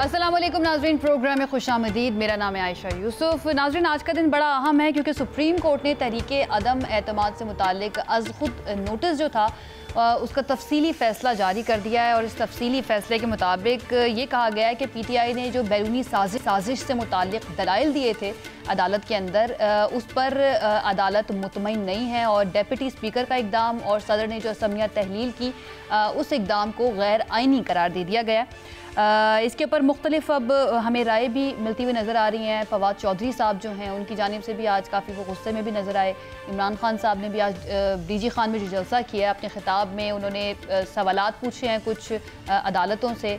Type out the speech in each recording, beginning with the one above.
अस्सलाम वालेकुम नाज़रीन, प्रोग्राम में खुशामदीद। मेरा नाम है आयशा यूसुफ। नाज़रीन, आज का दिन बड़ा अहम है क्योंकि सुप्रीम कोर्ट ने तहरीके अदम एतमाद से मुताल्लिक अज़ खुद नोटिस जो था उसका तफसीली फ़ैसला जारी कर दिया है और इस तफसीली फ़ैसले के मुताबिक ये कहा गया है कि PTI ने जो बैरूनी साजिश से मुताल्लिक दलाइल दिए थे अदालत के अंदर, उस पर अदालत मुतमईन नहीं है और डिप्टी स्पीकर का इक़दाम और सदर ने जो असम्या तहलील की उस इक़दाम को गैर आइनी करार दे दिया गया। इसके ऊपर मुख्तलिफ अब हमें राय भी मिलती हुई नज़र आ रही हैं। फवाद चौधरी साहब जो हैं उनकी जानिब से भी आज काफ़ी वो गुस्से में भी नज़र आए। इमरान खान साहब ने भी आज DG खान में जो जलसा किया अपने खिताब में उन्होंने सवालात पूछे हैं कुछ अदालतों से।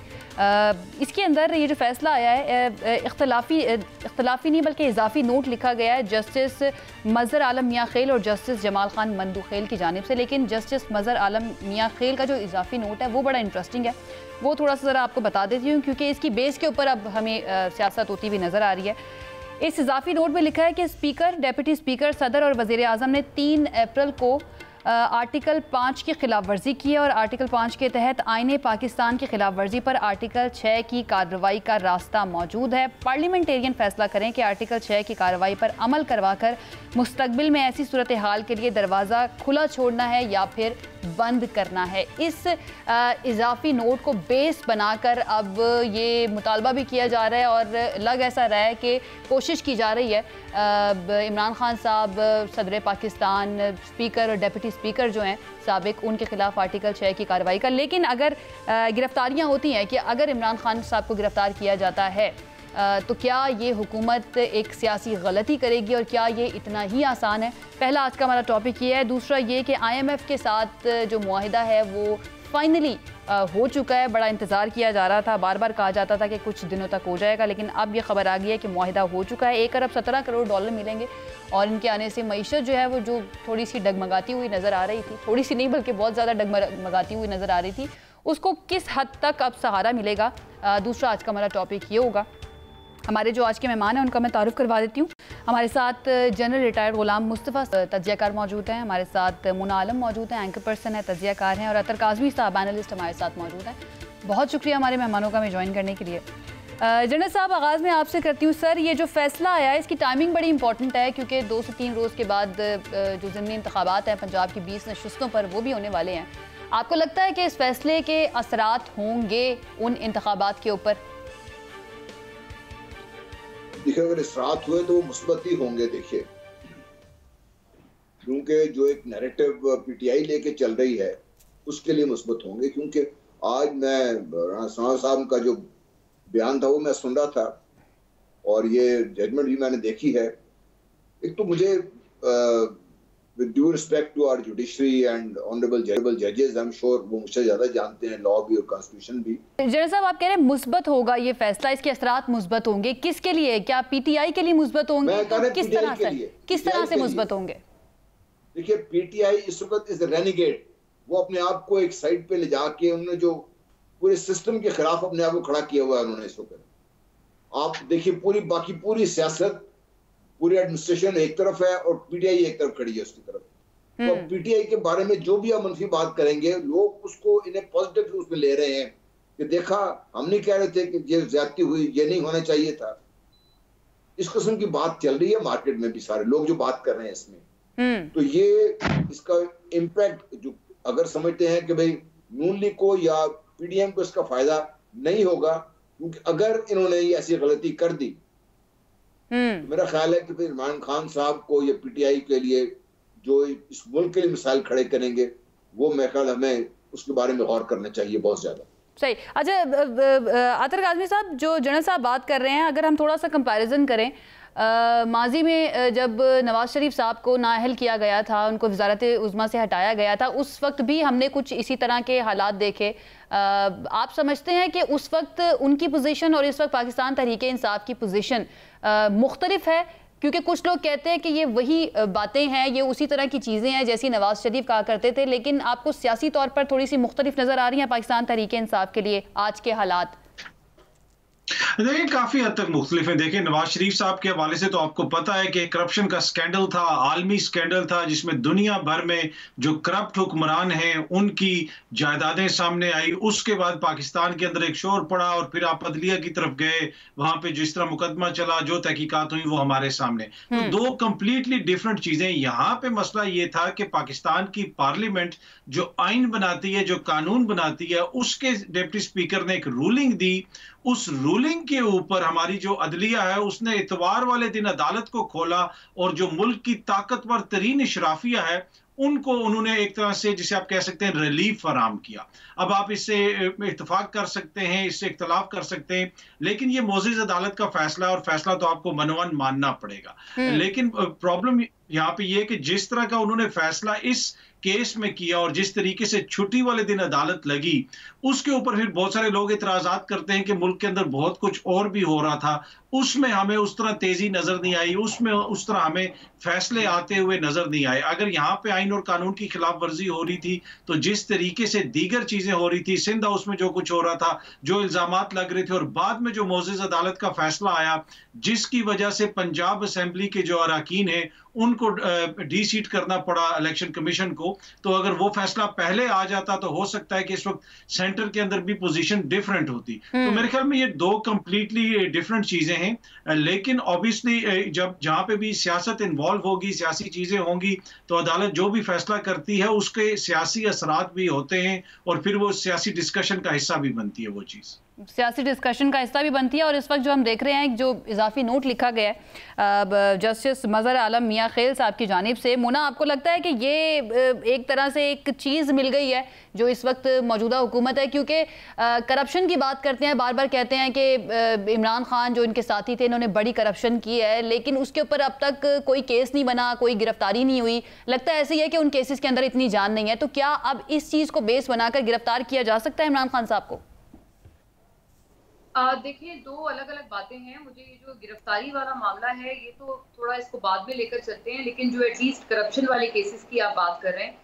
इसके अंदर ये जो फ़ैसला आया है इख्तलाफी नहीं बल्कि इजाफी नोट लिखा गया है जस्टिस मज़हर आलम मियाँ खेल और जस्टिस जमाल खान मंदूखेल की जानिब से। लेकिन जस्टिस मज़हर आलम मियाँ खेल का जो इजाफी नोट है वो बड़ा इंटरेस्टिंग है, वो थोड़ा सा ज़रा आपको बता देती हूँ क्योंकि इसकी बेस के ऊपर अब हमें सियासत होती हुई नज़र आ रही है। इस इजाफी नोट में लिखा है कि स्पीकर, डिप्टी स्पीकर, सदर और वज़ीर आज़म ने 3 अप्रैल को आर्टिकल 5 की खिलाफ वर्जी की है और आर्टिकल 5 के तहत आईने पाकिस्तान की खिलाफ वर्जी पर आर्टिकल 6 की कार्रवाई का रास्ता मौजूद है। पार्लियामेंटेरियन फैसला करें कि आर्टिकल 6 की कार्रवाई पर अमल करवा कर मुस्तकबिल में ऐसी सूरत हाल के लिए दरवाज़ा खुला छोड़ना है या फिर बंद करना है। इस इजाफी नोट को बेस बनाकर अब ये मुतालबा भी किया जा रहा है और लग ऐसा रहा है कि कोशिश की जा रही है इमरान खान साहब, सदर पाकिस्तान, स्पीकर और डिप्टी स्पीकर जो हैं साबिक, उनके खिलाफ आर्टिकल 6 की कार्रवाई का। लेकिन अगर गिरफ्तारियाँ होती हैं कि अगर इमरान खान साहब को गिरफ्तार किया जाता है तो क्या ये हुकूमत एक सियासी गलती करेगी और क्या ये इतना ही आसान है? पहला आज का हमारा टॉपिक ये है। दूसरा ये कि IMF के साथ जो मुआहिदा है वो फाइनली हो चुका है। बड़ा इंतज़ार किया जा रहा था, बार बार कहा जाता था कि कुछ दिनों तक हो जाएगा, लेकिन अब ये खबर आ गई है कि मुआहिदा हो चुका है। 1 अरब 17 करोड़ डॉलर मिलेंगे और इनके आने से मईशत जो है वो जो थोड़ी सी डगमगाती हुई नज़र आ रही थी, थोड़ी सी नहीं बल्कि बहुत ज़्यादा डगमगाती हुई नज़र आ रही थी, उसको किस हद तक अब सहारा मिलेगा। दूसरा आज का हमारा टॉपिक ये होगा। हमारे जो आज के मेहमान हैं उनका मैं तारुफ करवा देती हूँ। हमारे साथ जनरल रिटायर्ड गुलाम मुस्तफ़ा तज्ज़ियाकार मौजूद हैं, हमारे साथ मुना आलम मौजूद हैं, एंकर पर्सन है, तज्ज़ियाकार हैं, और अतर काज़मी साहब एनालिस्ट हमारे साथ मौजूद हैं। बहुत शुक्रिया हमारे मेहमानों का हमें ज्वाइन करने के लिए। जनरल साहब, आगाज़ में आपसे करती हूँ। सर, ये जो फ़ैसला आया है इसकी टाइमिंग बड़ी इंपॉर्टेंट है क्योंकि 2 से 3 रोज़ के बाद जो ज़िमनी इंतखाबात हैं पंजाब की 20 नशस्तों पर वो भी होने वाले हैं। आपको लगता है कि इस फैसले के असरात होंगे उन इंतखाबात के ऊपर? देखिए, अगर इसरात हुए तो वो मुस्बत ही होंगे। देखिए, क्योंकि जो एक नैरेटिव PTI लेके चल रही है उसके लिए मुस्बत होंगे। क्योंकि आज मैं राणा साहब का जो बयान था वो मैं सुन रहा था और ये जजमेंट भी मैंने देखी है। एक तो मुझे with due respect to our judiciary and honorable judges, I'm sure वो मुझसे ज़्यादा जानते हैं लॉ भी और कॉन्स्टिट्यूशन भी। जनरल साहब, आप कह रहे हैं मुस्बत होगा ये फैसला, इसके असरात मुस्बत होंगे, किसके लिए? क्या PTI के लिए मुस्बत होंगे? तो किस तरह से मुस्बत होंगे? देखिए, PTI इस वक्त इज रेनिगेट। वो अपने आप को एक साइड पे ले जाके उन्होंने जो पूरे सिस्टम के खिलाफ अपने आप को खड़ा किया हुआ है उन्होंने इस वक्त। आप देखिए, बाकी पूरी सियासत, पूरी एडमिनिस्ट्रेशन एक तरफ है और PTI एक तरफ खड़ी है उसकी तरफ। तो PTI के बारे में जो भी आप मनफी बात करेंगे लोग उसको इन्हें पॉजिटिव उसमें ले रहे हैं कि देखा, हम नहीं कह रहे थे कि ये ज्यादती हुई, ये नहीं होना चाहिए था। इस किस्म की बात चल रही है मार्केट में भी, सारे लोग जो बात कर रहे हैं इसमें। तो ये इसका इम्पैक्ट जो अगर समझते हैं कि भाई नून लीग को या PDM को इसका फायदा नहीं होगा, क्योंकि अगर इन्होंने ये ऐसी गलती कर दी तो मेरा ख्याल है कि फिर इमरान खान साहब को या PTI के लिए जो इस मुल्क के लिए मिसाइल खड़े करेंगे वो मेरा ख्याल हमें उसके बारे में गौर करना चाहिए बहुत ज्यादा। सही। अच्छा, अतर काज़मी साहब, जो जनरल साहब बात कर रहे हैं, अगर हम थोड़ा सा कंपैरिजन करें, माजी में जब नवाज शरीफ साहब को नाअहल किया गया था, उनको वजारत उज़्मा से हटाया गया था, उस वक्त भी हमने कुछ इसी तरह के हालात देखे। आप समझते हैं कि उस वक्त उनकी पोजीशन और इस वक्त पाकिस्तान तहरीके इंसाफ की पोजीशन मुख्तलिफ है? क्योंकि कुछ लोग कहते हैं कि ये वही बातें हैं, ये उसी तरह की चीज़ें हैं जैसी नवाज शरीफ कहा करते थे, लेकिन आपको सियासी तौर पर थोड़ी सी मुख्तलिफ नज़र आ रही हैं पाकिस्तान तहरीके इंसाफ के लिए आज के हालात? देखिए काफी हद तक मुख्तलिफ है। देखिए नवाज शरीफ साहब के हवाले से तो आपको पता है कि करप्शन का स्कैंडल था, आलमी स्कैंडल था, जिसमें दुनिया भर में जो करप्ट हुक्मरान हैं उनकी जायदादें सामने आई। उसके बाद पाकिस्तान के अंदर एक शोर पड़ा और फिर आप अदलिया की तरफ गए, वहां पे जिस तरह मुकदमा चला, जो तहकीकात हुई वो हमारे सामने। तो दो कंप्लीटली डिफरेंट चीजें। यहाँ पे मसला ये था कि पाकिस्तान की पार्लियामेंट जो आइन बनाती है, जो कानून बनाती है, उसके डिप्टी स्पीकर ने एक रूलिंग दी। उस रूलिंग के ऊपर हमारी जो अदलिया है उसने इतवार वाले दिन अदालत को खोला और जो मुल्क की ताकतवर तरीन इशराफिया है उनको उन्होंने एक तरह से, जिसे आप कह सकते हैं, रिलीफ फराम किया। अब आप इससे इत्तेफाक कर सकते हैं, इससे इख्तलाफ कर सकते हैं, लेकिन ये मोअज़्ज़िज़ अदालत का फैसला है और फैसला तो आपको मनवन मानना पड़ेगा। लेकिन प्रॉब्लम यहाँ पे ये है कि जिस तरह का उन्होंने फैसला इस केस में किया और जिस तरीके से छुट्टी वाले दिन अदालत लगी, उसके ऊपर फिर बहुत सारे लोग इतराजात करते हैं कि मुल्क के अंदर बहुत कुछ और भी हो रहा था, उसमें हमें उस तरह तेजी नजर नहीं आई, उसमें उस तरह हमें फैसले आते हुए नजर नहीं आए। अगर यहाँ पे आइन और कानून की खिलाफ वर्जी हो रही थी तो जिस तरीके से दीगर चीजें हो रही थी, सिंध हाउस में जो कुछ हो रहा था, जो इल्जामात लग रहे थे, और बाद में जो मोअज़्ज़िज़ अदालत का फैसला आया जिसकी वजह से पंजाब असेंबली के जो अरकान हैं उनको डी सीट करना पड़ा इलेक्शन कमीशन को, तो अगर वो फैसला पहले आ जाता तो हो सकता है कि इस वक्त सेंटर के अंदर भी पोजीशन डिफरेंट होती। तो मेरे ख्याल में ये दो कंप्लीटली डिफरेंट चीजें हैं। लेकिन ऑब्वियसली जब जहां पे भी सियासत इन्वॉल्व होगी, सियासी चीजें होंगी, तो अदालत जो भी फैसला करती है उसके सियासी असरात भी होते हैं और फिर वो सियासी डिस्कशन का हिस्सा भी बनती है, वो चीज़ सियासी डिस्कशन का हिस्सा भी बनती है। और इस वक्त जो हम देख रहे हैं, जो इजाफी नोट लिखा गया है जस्टिस मजहर आलम मियां खेल साहब की जानिब से, मोना आपको लगता है कि ये एक तरह से एक चीज़ मिल गई है जो इस वक्त मौजूदा हुकूमत है? क्योंकि करप्शन की बात करते हैं, बार बार कहते हैं कि इमरान खान जो इनके साथी थे इन्होंने बड़ी करप्शन की है, लेकिन उसके ऊपर अब तक कोई केस नहीं बना, कोई गिरफ्तारी नहीं हुई। लगता है ऐसे ही है कि उन केसेस के अंदर इतनी जान नहीं है। तो क्या अब इस चीज़ को बेस बनाकर गिरफ्तार किया जा सकता है इमरान खान साहब को? देखिए, दो अलग अलग बातें हैं। मुझे ये जो गिरफ्तारी वाला मामला है ये तो थोड़ा इसको बाद में लेकर चलते हैं, लेकिन जो एटलीस्ट करप्शन वाले केसेस की आप बात कर रहे हैं,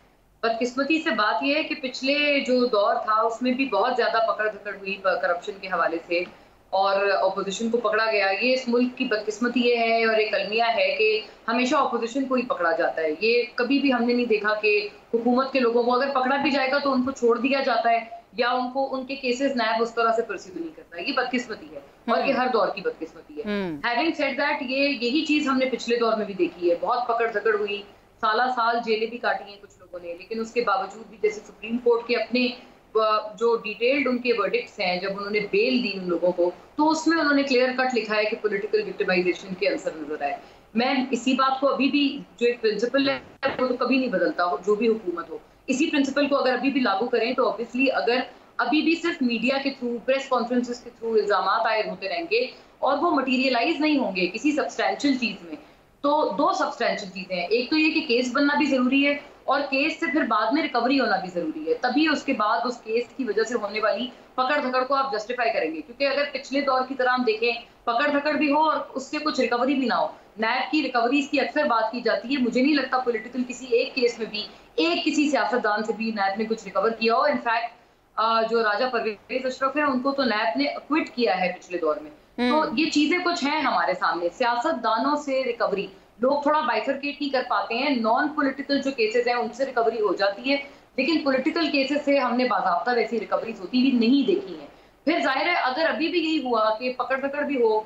बदकिस्मती से बात यह है कि पिछले जो दौर था उसमें भी बहुत ज्यादा पकड़ धकड़ हुई करप्शन के हवाले से और अपोजिशन को पकड़ा गया। ये इस मुल्क की बदकिस्मती ये है और एक अलमिया है कि हमेशा अपोजिशन को ही पकड़ा जाता है। ये कभी भी हमने नहीं देखा कि हुकूमत के लोगों को अगर पकड़ा भी जाएगा तो उनको छोड़ दिया जाता है या उनको उनके केसेस नैब उस तरह से परसीव नहीं करता। ये बदकिस्मती है और ये हर दौर की बदकिस्मती है। हैविंग सेड दैट, यही चीज हमने पिछले दौर में भी देखी है। बहुत पकड़ धकड़ हुई, साल जेलें भी काटी हैं कुछ लोगों ने, लेकिन उसके बावजूद भी जैसे सुप्रीम कोर्ट के अपने जो डिटेल्ड उनके वर्डिक्ट्स हैं, जब उन्होंने बेल दी उन लोगों को, तो उसमें उन्होंने क्लियर कट लिखा है कि पॉलिटिकल विक्टिमाइजेशन के अंसर नजर आए। मैं इसी बात को अभी भी, जो एक प्रिंसिपल है वो तो कभी नहीं बदलता हो, जो भी हुकूमत हो, इसी प्रिंसिपल को अगर अभी भी लागू करें तो ऑब्वियसली अगर अभी भी सिर्फ मीडिया के थ्रू, प्रेस कॉन्फ्रेंसेस के थ्रू इल्जामात आयद होते रहेंगे और वो मटीरियलाइज नहीं होंगे किसी सब्सटैंशियल चीज में, तो दो सब्सटैंशियल चीजें हैं। एक तो ये कि केस बनना भी जरूरी है और केस से फिर बाद में रिकवरी होना भी जरूरी है, तभी उसके बाद उस केस की वजह से होने वाली पकड़ धकड़ को आप जस्टिफाई करेंगे। क्योंकि अगर पिछले दौर की तरह हम देखें, पकड़ धकड़ भी हो और उससे कुछ रिकवरी भी ना हो, नैब की रिकवरीज की अक्सर बात की जाती है, मुझे नहीं लगता पॉलिटिकल किसी एक केस में भी एक किसी सियासतदान से भी नैब ने कुछ रिकवर किया हो। इनफैक्ट जो राजा परवेज अशरफ है उनको तो नैब ने एक्विट किया है पिछले दौर में। तो ये चीजें कुछ हैं हमारे सामने। सियासतदानों से रिकवरी लोग थोड़ा बाइफरकेट नहीं कर पाते हैं। नॉन पॉलिटिकल जो केसेस हैं उनसे रिकवरी हो जाती है, लेकिन पॉलिटिकल केसेस से हमने बाकायदा वैसी रिकवरीज होती हुई नहीं देखी है। फिर जाहिर है अगर अभी भी यही हुआ कि पकड़ धकड़ भी हो,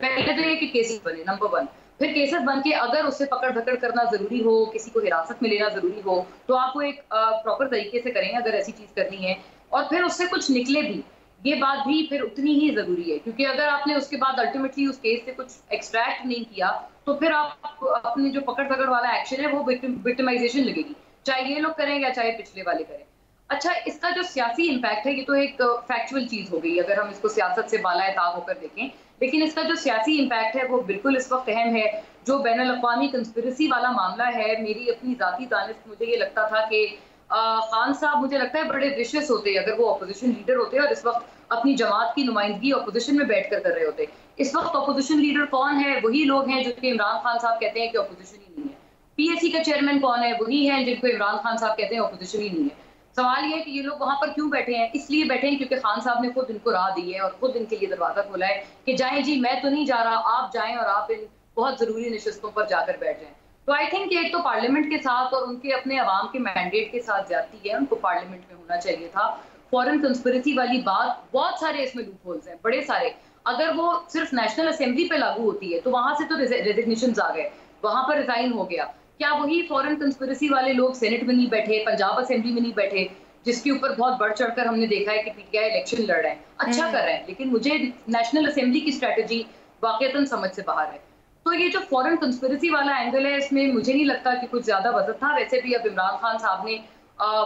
पहले तो ये कि केसेस बने नंबर 1, फिर केसेस बन के अगर उससे पकड़ धकड़ करना जरूरी हो, किसी को हिरासत में लेना जरूरी हो, तो आप वो एक प्रॉपर तरीके से करें अगर ऐसी चीज करनी है, और फिर उससे कुछ निकले भी, ये बात भी फिर उतनी ही जरूरी है। क्योंकि अगर आपने उसके बाद अल्टीमेटली उस केस से कुछ एक्सट्रैक्ट नहीं किया तो फिर आप अपने जो पकड़ धकड़ वाला एक्शन है वो विक्टिमाइजेशन लगेगी, चाहे ये लोग करें या चाहे पिछले वाले करें। अच्छा, इसका जो सियासी इम्पैक्ट है ये तो एक फैक्चुअल चीज हो गई अगर हम इसको सियासत से बालाए ताब होकर देखें, लेकिन इसका जो सियासी इम्पैक्ट है वो बिल्कुल इस वक्त अहम है। जो बैनुल अक़वामी कंस्पिरेसी वाला मामला है, मेरी अपनी जाती दानिश मुझे ये लगता था कि खान साहब मुझे लगता है बड़े विशेष होते अगर वो अपोजिशन लीडर होते और इस वक्त अपनी जमात की नुमाइंदगी अपोजिशन में बैठकर कर रहे होते। इस वक्त अपोजिशन लीडर कौन है? वही लोग हैं जो कि इमरान खान साहब कहते हैं कि अपोजिशन ही नहीं है। पीएसी का चेयरमैन कौन है? वही है जिनको इमरान खान साहब कहते हैं अपोजिशन ही नहीं है। सवाल ये है कि ये लोग वहां पर क्यों बैठे हैं? इसलिए बैठे हैं क्योंकि खान साहब ने खुद इनको राह दी है और खुद इनके लिए दरवाजा खोला है कि जाएं जी, मैं तो नहीं जा रहा, आप जाएं और आप इन बहुत जरूरी नशिस्तों पर जाकर बैठ जाएं। तो आई थिंक एक तो पार्लियामेंट के साथ और उनके अपने अवाम के मैंडेट के साथ जाती है, उनको पार्लियामेंट में होना चाहिए था। फॉरेन कंस्पिरेसी वाली बात, बहुत सारे इसमें लूप होल्स हैं, बड़े सारे। अगर वो सिर्फ नेशनल असेंबली पे लागू होती है तो वहां से तो रेजिग्नेशन आ गए, वहां पर रिजाइन हो गया। क्या वही फॉरेन कंस्पिरेसी वाले लोग सेनेट में नहीं बैठे, पंजाब असेंबली में नहीं बैठे, जिसके ऊपर बहुत बढ़ चढ़कर हमने देखा है कि पीटीआई इलेक्शन लड़ रहे हैं, अच्छा कर रहे हैं, लेकिन मुझे नेशनल असेंबली की स्ट्रेटजी वाकईतन समझ से बाहर है। तो ये जो फॉरेन कंस्पिरेसी वाला एंगल है, इसमें मुझे नहीं लगता कि कुछ ज्यादा वजह था। वैसे भी अब इमरान खान साहब ने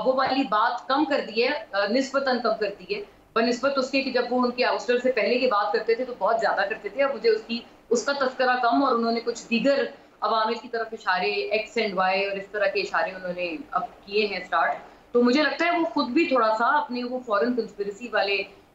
वो वाली बात कम कर दी है, निस्बतन कम कर दी है, बनिस्बत उसके कि जब वो उनके आउस्टर से पहले की बात करते थे तो बहुत ज्यादा करते थे। अब मुझे उसका तस्करा कम, और उन्होंने कुछ दीगर अवामिल की तरफ इशारे, एक्स एंड वाई और इस तरह के इशारे उन्होंने अब किए हैं स्टार्ट। तो मुझे लगता है वो खुद भी थोड़ा सा अपने वो फॉरेन कंस्पिरेसी वाले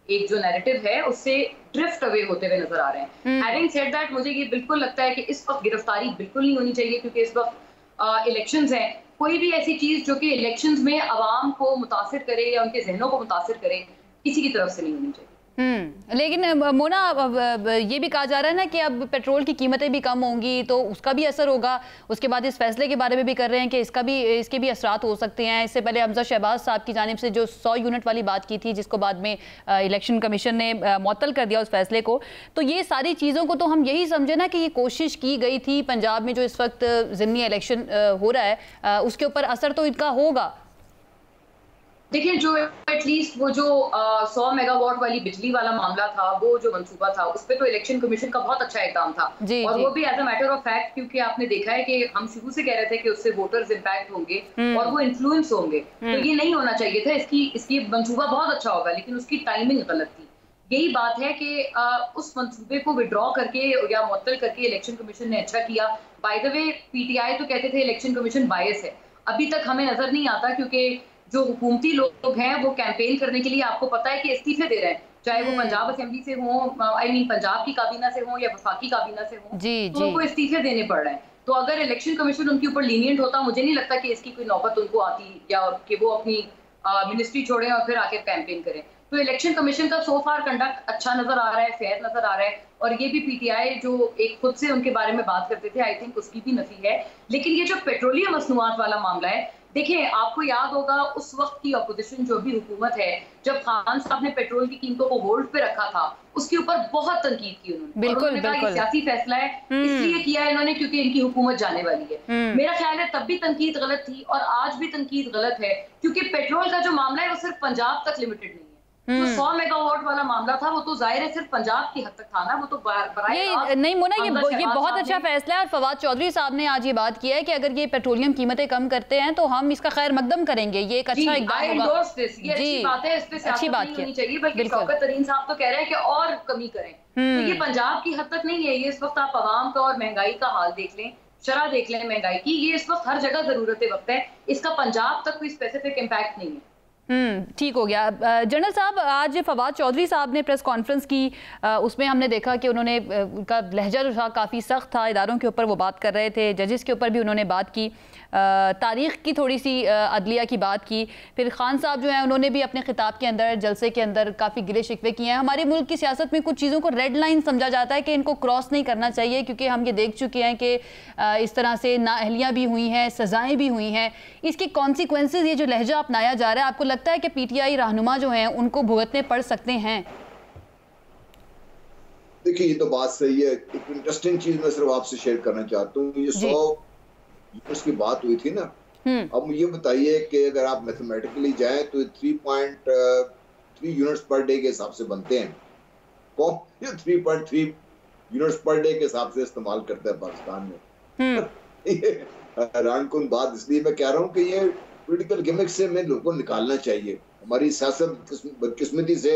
एक जो नैरेटिव है उससे ड्रिफ्ट अवे होते हुए नजर आ रहे हैं। हैविंग सेड दैट, मुझे ये बिल्कुल लगता है कि इस वक्त गिरफ्तारी बिल्कुल नहीं होनी चाहिए, क्योंकि इस वक्त इलेक्शंस हैं। कोई भी ऐसी चीज जो कि इलेक्शंस में अवाम को मुतासिर करे या उनके जहनों को मुतासिर करे, किसी की तरफ से नहीं होनी चाहिए। लेकिन मोना, ये भी कहा जा रहा है ना कि अब पेट्रोल की कीमतें भी कम होंगी तो उसका भी असर होगा। उसके बाद इस फैसले के बारे में भी कर रहे हैं कि इसके भी असरात हो सकते हैं। इससे पहले हमजा शहबाज साहब की जानिब से जो 100 यूनिट वाली बात की थी, जिसको बाद में इलेक्शन कमीशन ने मुअत्तल कर दिया उस फैसले को, तो ये सारी चीज़ों को तो हम यही समझे ना कि ये कोशिश की गई थी पंजाब में जो इस वक्त ज़िमनी इलेक्शन हो रहा है उसके ऊपर असर तो इनका होगा। देखिए, जो एटलीस्ट वो जो 100 मेगावाट वाली बिजली वाला मामला था, वो जो मंसूबा था, उस पर तो इलेक्शन कमीशन का बहुत अच्छा इकदाम था। और वो भी as a matter of fact, क्योंकि आपने देखा है कि हम शुरू से कह रहे थे कि उससे वोटर्स इंपैक्ट होंगे और वो इन्फ्लुएंस होंगे, तो ये नहीं होना चाहिए था। इसकी मंसूबा बहुत अच्छा होगा, लेकिन उसकी टाइमिंग गलत थी। यही बात है कि उस मंसूबे को विड्रॉ करके या मुअत्तल करके इलेक्शन कमीशन ने अच्छा किया। बाय द वे, पीटीआई तो कहते थे इलेक्शन कमीशन बायस है, अभी तक हमें नजर नहीं आता, क्योंकि जो हुकूमती लोग हैं वो कैंपेन करने के लिए आपको पता है कि इस्तीफे दे रहे हैं, चाहे वो पंजाब असेंबली से हो, पंजाब की काबीना से हो या वफाकी काबीना से हो, तो उनको इस्तीफे देने पड़ रहे हैं। तो अगर इलेक्शन कमीशन उनके ऊपर लीनियंट होता, मुझे नहीं लगता कि इसकी कोई नौबत उनको आती या कि वो अपनी मिनिस्ट्री छोड़ें और फिर आके कैंपेन करें। तो इलेक्शन कमीशन का सो फार कंडक्ट अच्छा नजर आ रहा है, फेयर नजर आ रहा है, और ये भी पीटीआई जो एक खुद से उनके बारे में बात करते थे, आई थिंक उसकी भी नफी है। लेकिन ये जो पेट्रोलियम मसनूआत वाला मामला है, देखिए आपको याद होगा उस वक्त की अपोजिशन जो भी हुकूमत है, जब खान साहब ने पेट्रोल की कीमतों को होल्ड पे रखा था, उसके ऊपर बहुत तनकीद की उन्होंने। बिल्कुल, बिल्कुल। सियासी फैसला है, इसलिए किया है इन्होंने क्योंकि इनकी हुकूमत जाने वाली है। मेरा ख्याल है तब भी तनकीद गलत थी और आज भी तनकीद गलत है, क्योंकि पेट्रोल का जो मामला है वो सिर्फ पंजाब तक लिमिटेड नहीं है। जो 100 मेगावाट वाला मामला था वो तो जाहिर है सिर्फ पंजाब की हद तक था ना, वो तो ये नहीं मोना, ये बहुत अच्छा फैसला है। और फवाद चौधरी साहब ने आज ये बात की है कि अगर ये पेट्रोलियम कीमतें कम करते हैं तो हम इसका खैर मकदम करेंगे। ये एक अच्छा इक़दाम होगा। ये अच्छी बात है, इस पे सियासत नहीं होनी चाहिए, बल्कि शौकत तरीन साहब तो कह रहे हैं कि और कमी करें। तो ये पंजाब की हद तक नहीं है, ये इस वक्त आप आवाम का और महंगाई का हाल देख लें, शरह देख लें महंगाई की, ये इस वक्त हर जगह जरूरत वक्त है, इसका पंजाब तक कोई स्पेसिफिक इम्पैक्ट नहीं है। ठीक हो गया। जनरल साहब, आज फवाद चौधरी साहब ने प्रेस कॉन्फ्रेंस की, उसमें हमने देखा कि उन्होंने उनका लहजा जो था काफ़ी सख्त था, इदारों के ऊपर वो बात कर रहे थे, जजेस के ऊपर भी उन्होंने बात की, तारीख़ की थोड़ी सी अदलिया की बात की। फिर खान साहब जो हैं उन्होंने भी अपने खिताब के अंदर, जलसे के अंदर काफ़ी गिले शिकवे किए हैं। हमारे मुल्क की सियासत में कुछ चीज़ों को रेड लाइन समझा जाता है कि इनको क्रॉस नहीं करना चाहिए, क्योंकि हम ये देख चुके हैं कि इस तरह से नाअहलियाँ भी हुई हैं, सज़ाएँ भी हुई हैं। इसके कॉन्सिक्वेंसेज, ये जो लहजा अपनाया जा रहा है, आपको लगता है कि पीटीआई रहनुमा जो हैं उनको भुगतने पड़ सकते हैं? देखिए, ये तो बात सही है। एक इंटरेस्टिंग चीज मैं सिर्फ आपसे शेयर करना चाहता हूँ। ये 100 यूनिट्स की बात हुई थी ना, अब मुझे बताइए कि अगर आप मैथमेटिकली जाएं तो 3.3 यूनिट्स पर डे के हिसाब से बनते हैं। कौन 3.3 यूनिट्स पर डे के हिसाब से इस्तेमाल करता है पाकिस्तान में? ये हैरानकुन बात इसलिए मैं कह रहा हूँ कि ये पॉलिटिकल गिमिक से हमें लोगों को निकालना चाहिए। हमारी सियासत बदकिस्मती से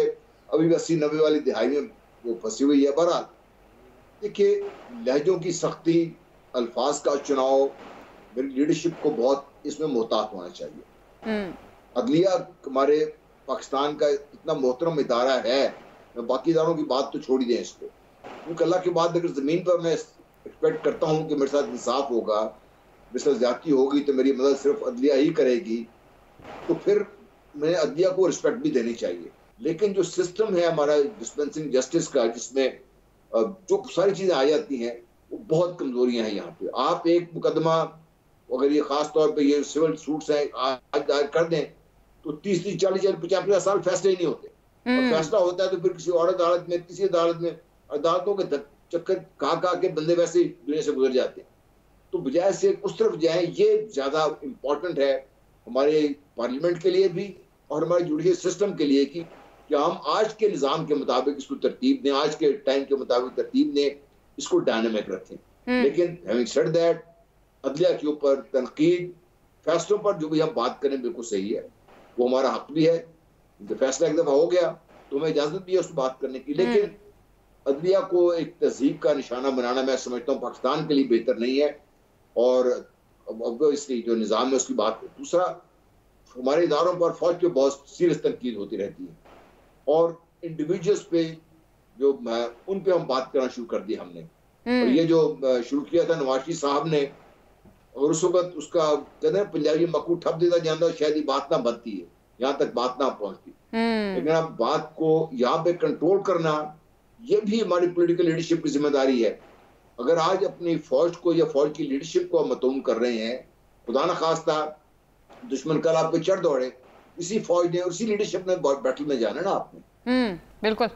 अभी 80-90 वाली दिहाई में वो फंसी हुई है। बहरहाल देखिए, लहजों की सख्ती, अल्फाज का चुनाव, मेरी लीडरशिप को बहुत इसमें मोहतात होना चाहिए। अदलिया हमारे पाकिस्तान का इतना मोहतरम इदारा है, मैं बाकी इदारों की बात तो छोड़ ही दें इसको, क्योंकि अल्लाह के बाद अगर ज़मीन पर मैं एक्सपेक्ट करता हूँ कि मेरे साथ इंसाफ होगा, मेरे साथ ज्यादती होगी तो मेरी मदद सिर्फ अदलिया ही करेगी, तो फिर मैंने अदलिया को रिस्पेक्ट भी देनी चाहिए, लेकिन जो सिस्टम है हमारा डिस्पेंसिंग जस्टिस का, जिसमें जो सारी चीजें आ जाती हैं, वो बहुत कमजोरियां हैं यहाँ पे। आप एक मुकदमा अगर ये खास तौर पे ये सिविल सूट्स हैं आज दायर कर दें तो 30-40, 50 साल फैसले ही नहीं होते, और फैसला होता है तो फिर किसी और अदालत में, किसी अदालत में, अदालतों के चक्कर कहा के बंदे वैसे ही दुनिया से गुजर जाते हैं। तो बजाय से उस तरफ जाए, ये ज्यादा इम्पोर्टेंट है हमारे पार्लियामेंट के लिए भी और हमारे जुडिशल सिस्टम के लिए कि हम आज के निज़ाम के मुताबिक इसको तरतीब दें, आज के टाइम के मुताबिक तरतीब दें, इसको डायनामिक रखें। लेकिन हैविंग सेड दैट, अदलिया के ऊपर तनकीद, फैसलों पर जो भी हम बात करें बिल्कुल सही है, वो हमारा हक भी है। तो फैसला एक दफा हो गया तो हमें इजाजत भी है उस बात करने की, लेकिन अदलिया को एक तहजीब का निशाना बनाना मैं समझता हूँ पाकिस्तान के लिए बेहतर नहीं है। और ऑब्वियसली जो निज़ाम है उसकी बात। दूसरा, हमारे इदारों पर, फौज पे बहुत सीरियस तनकीद होती रहती है, और इंडिविजुअल्स पे जो उन पे हम बात करना शुरू कर दी हमने। और ये जो शुरू किया था नवाज शरीफ साहब ने, और उस वक्त उसका कहते हैं पंजाबी मकू ठप देता जाता, शायद ये बात ना बनती है, यहाँ तक बात ना पहुंचती। लेकिन अब बात को यहाँ पे कंट्रोल करना, ये भी हमारी पॉलिटिकल लीडरशिप की जिम्मेदारी है। अगर आज अपनी फौज को या फौज की लीडरशिप को मतूम कर रहे हैं, खुदा न खास्ता दुश्मन कल आप पे चढ़ दौड़े, इसी फौज ने, उसी लीडरशिप ने बैटल में जाना ना आपने। बिल्कुल,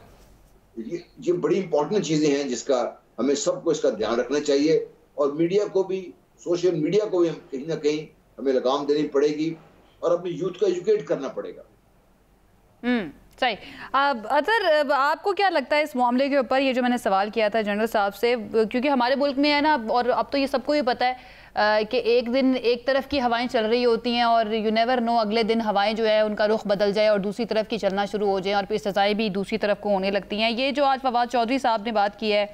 ये बड़ी इंपॉर्टेंट चीजें हैं जिसका हमें सबको इसका ध्यान रखना चाहिए, और मीडिया को भी, सोशल मीडिया को भी कहीं ना कहीं हमें लगाम देनी पड़ेगी और अपनी यूथ को एजुकेट करना पड़ेगा। सही। अतर, आपको क्या लगता है इस मामले के ऊपर, ये जो मैंने सवाल किया था जनरल साहब से, क्योंकि हमारे मुल्क में है ना, और अब तो ये सबको ही पता है कि एक दिन एक तरफ की हवाएं चल रही होती हैं और यू नेवर नो अगले दिन हवाएं जो है उनका रुख बदल जाए और दूसरी तरफ की चलना शुरू हो जाए और फिर सज़ाएं भी दूसरी तरफ को होने लगती हैं। ये जो आज फवाद चौधरी साहब ने बात की है,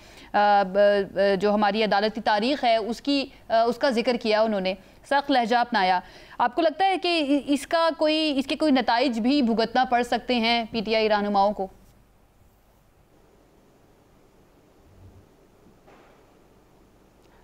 जो हमारी अदालती तारीख़ है उसका जिक्र किया, उन्होंने सख्त लहजा अपनाया। आपको लगता है कि इसके कोई नताइज भी भुगतना पड़ सकते हैं PTI रहनुमाओं को?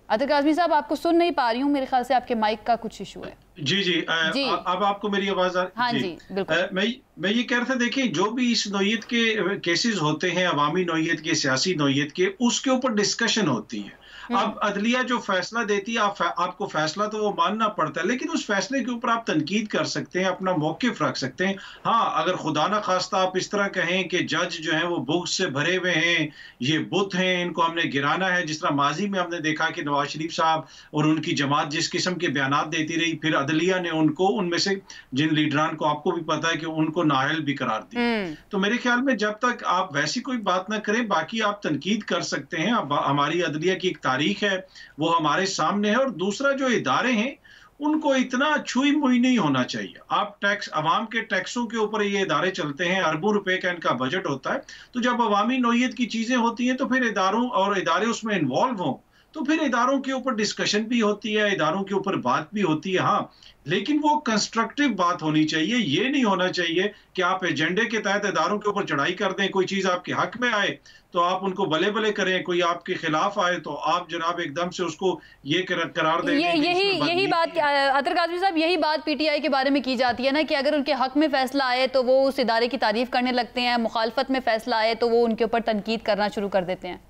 अतर काज़मी साहब, आपको सुन नहीं पा रही हूँ, मेरे ख्याल से आपके माइक का कुछ इशू है। जी अब आपको मेरी आवाज आ रही? हाँ जी बिल्कुल। मैं ये कह रहा था, देखिए जो भी इस नौयत के केसेस होते हैं, अवामी नौयत के, सियासी नौयत के, उसके ऊपर डिस्कशन होती है। अब अदलिया जो फैसला देती है, आपको फैसला तो वो मानना पड़ता है, लेकिन उस फैसले के ऊपर आप तनकीद कर सकते हैं, अपना मौक़िफ़ रख सकते हैं। हाँ, अगर खुदा ना खास्ता आप इस तरह कहें कि जज जो हैं वो बुग़्ज़ से भरे हुए हैं, ये बुत हैं, इनको हमने गिराना है, जिस तरह माजी में हमने देखा कि नवाज शरीफ साहब और उनकी जमात जिस किस्म के बयानात देती रही, फिर अदलिया ने उनको, उनमें से जिन लीडरान को आपको भी पता है कि उनको नाअहल भी करार दिया। तो मेरे ख्याल में जब तक आप वैसी कोई बात ना करें, बाकी आप तनकीद कर सकते हैं। अब हमारी अदलिया की एक तारीख है, वो हमारे सामने है। और दूसरा, जो इदारे हैं उनको इतना छुई मुई नहीं होना चाहिए। आप टैक्स, अवाम के टैक्सों के ऊपर ये इदारे चलते हैं, अरबों रुपए का इनका बजट होता है। तो जब अवामी नौयत की चीजें होती हैं तो फिर इदारे उसमें इन्वॉल्व हों, तो फिर इदारों के ऊपर डिस्कशन भी होती है, इदारों के ऊपर बात भी होती है। हाँ, लेकिन वो कंस्ट्रक्टिव बात होनी चाहिए। ये नहीं होना चाहिए कि आप एजेंडे के तहत इदारों के ऊपर चढ़ाई कर दें, कोई चीज़ आपके हक में आए तो आप उनको बले बले करें, कोई आपके खिलाफ आए तो आप जनाब एकदम से उसको ये करार दें। यही बात अतर काज़मी साहब, यही बात PTI के बारे में की जाती है ना, कि अगर उनके हक में फैसला आए तो वो उस इदारे की तारीफ करने लगते हैं, मुखालफत में फैसला आए तो वो उनके ऊपर तनकीद करना शुरू कर देते हैं।